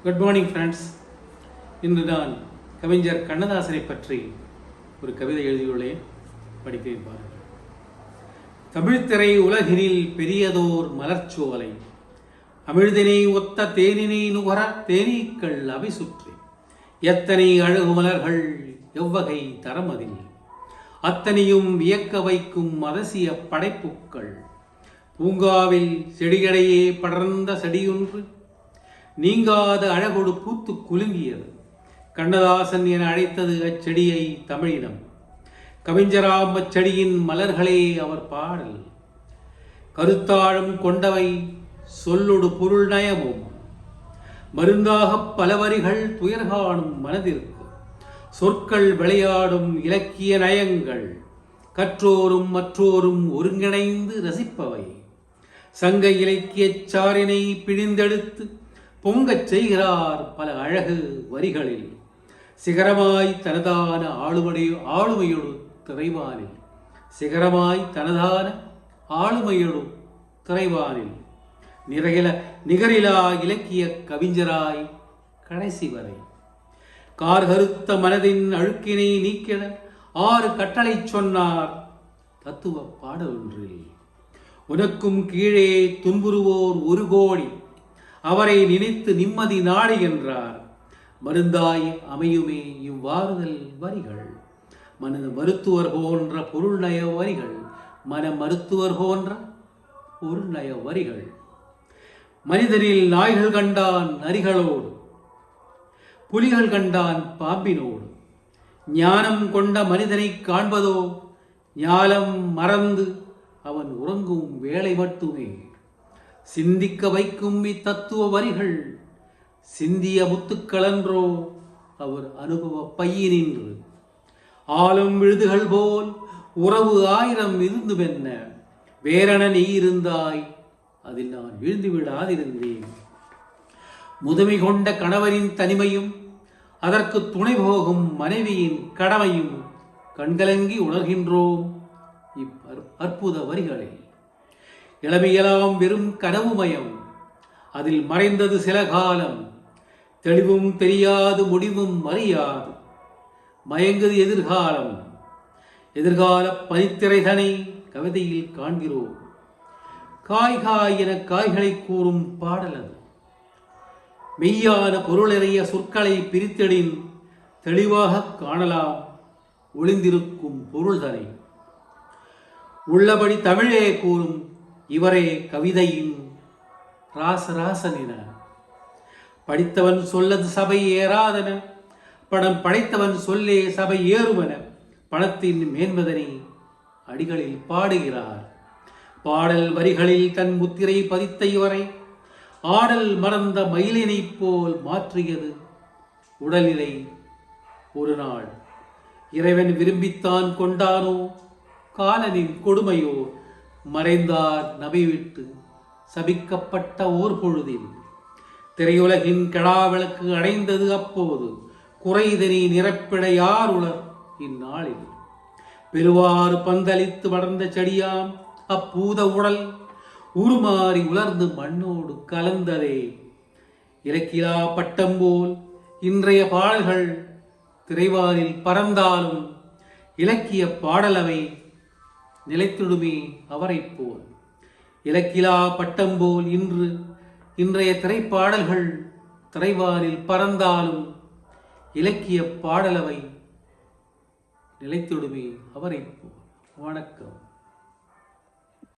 Good morning friends. இன்று நான் கவிஞர் கண்ணதாசனை பற்றி ஒரு கவிதை எழுதியுள்ளேன், படிக்கிறேன் பாருங்கள். தமிழ்த்திரை உலகினில் பெரியதோர் மலர்ச்சோலை, அமிழ்தினை ஒத்த தேனினை நுகர தேனீக்கள் அவை சுற்றி, எத்தனை அழகு மலர்கள் எவ்வகை தரமதில், அத்தனையும் வியக்க வைக்கும் அதசிய படைப்புக்கள். பூங்காவில் செடிகளையே படர்ந்த செடியொன்று நீங்காத அழகொடு பூத்து குலுங்கியது. கண்ணதாசன் என அழைத்தது அச்செடியை தமிழினம். கவிஞராம் அச்செடியின் மலர்களே அவர் பாடல். கருத்தாழம் கொண்டவை சொல்லொடு பொருள் நயமும், மருந்தாகப் பல வரிகள் துயர்காணும் மனதிற்கு. சொற்கள் விளையாடும் இலக்கிய நயங்கள், கற்றோரும் மற்றோரும் ஒருங்கிணைந்து ரசிப்பவை. சங்க இலக்கியச் சாரினை பிழிந்தெடுத்து பொங்கச் செய்கிறார் பல அழகு வரிகளில். சிகரமாய் தனதான ஆளுமையொடு திரைவானில், சிகரமாய் தனதான ஆளுமையொடு திரைவானில், நிகரிலா இலக்கிய கவிஞராய் கடைசி வரை. கார்கருத்த மனதின் அழுக்கினை நீக்கிட 6 கட்டளை சொன்னார் தத்துவ பாடலொன்றில். உனக்கும் கீழே துன்புறுவோர் 1 கோடி, அவரை நினைத்து நிம்மதி நாடு என்றார். மருந்தாய் அமையுமே இவ்வாறுதல் வரிகள், மன மருத்துவர் போன்ற பொருள் நய வரிகள், மன மருத்துவர் போன்ற பொருள் நய வரிகள். மனிதனில் நாய்கள் கண்டான் நரிகளோடு, புலிகள் கண்டான் பாம்பினோடு. ஞானம் கொண்ட மனிதனை காண்பதோ ஞானம் மறந்து அவன் உறங்கும் வேளை மட்டுமே. சிந்திக்க வைக்கும் இத்தத்துவ வரிகள் சிந்திய முத்துக்களன்றோ அவர் அனுபவ பையினின்று. ஆளும் விழுதுகள் போல் உறவு 1000 இருந்துவென்ன, வேறென நீ இருந்தாய் அதில் நான் விழுந்து விடாதிருந்தேன். முதுமை கொண்ட கணவரின் தனிமையும் அதற்கு துணை போகும் மனைவியின் கடமையும் கண்கலங்கி உணர்கின்றோம் அற்புத வரிகளை. இளமையெல்லாம் வெறும் கனவுமயம், அதில் மறைந்தது சில காலம். தெளிவும் தெரியாது முடிவும் அறியாது, மயங்குது எதிர்காலம். எதிர்கால பனித்திரைதனை கவிதையில் காண்கிறோம். காய் காய் என காய்களை கூறும் பாடல் அது. மெய்யான பொருளறிய சொற்களை பிரித்தெடின் தெளிவாக காணலாம் ஒளிந்திருக்கும் பொருள்தனை. உள்ளபடி தமிழே கூறும் இவரே கவிதையின் ராசராசன் என. படித்தவன் சொல்லது சபை ஏறாதன, பணம் படைத்தவன் சொல்லே சபை ஏறுவன. பணத்தின் மேன்மதனை அடிகளில் பாடுகிறார். பாடல் வரிகளில் தன் முத்திரை பதித்த இவரை ஆடல் மறந்த மயிலினை போல் மாற்றியது உடல்நிலை. ஒரு நாள் இறைவன் விரும்பித்தான் கொண்டானோ காலனின் கொடுமையோ, மறைந்தார் நபை விட்டு சபிக்கப்பட்ட ஓர் பொழுதில். திரையுலகின் கெடாவிளக்கு அடைந்தது அப்போது, குறைதனி நிரப்பிட யார் உலர் இந்நாளில். பெருவாறு பந்தளித்து வளர்ந்த செடியாம் அப்பூத உடல் உருமாறி உலர்ந்து மண்ணோடு கலந்ததே. இலக்கிலா பட்டம் போல் இன்றைய பாடல்கள் திரைவாரில் பறந்தாலும் இலக்கிய பாடலவை நிலைத்திடுமே அவரை போல். இலக்கிலா பட்டம் போல் இன்றைய திரைப்பாடல்கள் திரைவாரில் பறந்தாலும் இலக்கிய பாடலவை நிலைத்திடுமே அவரை போல். வணக்கம்.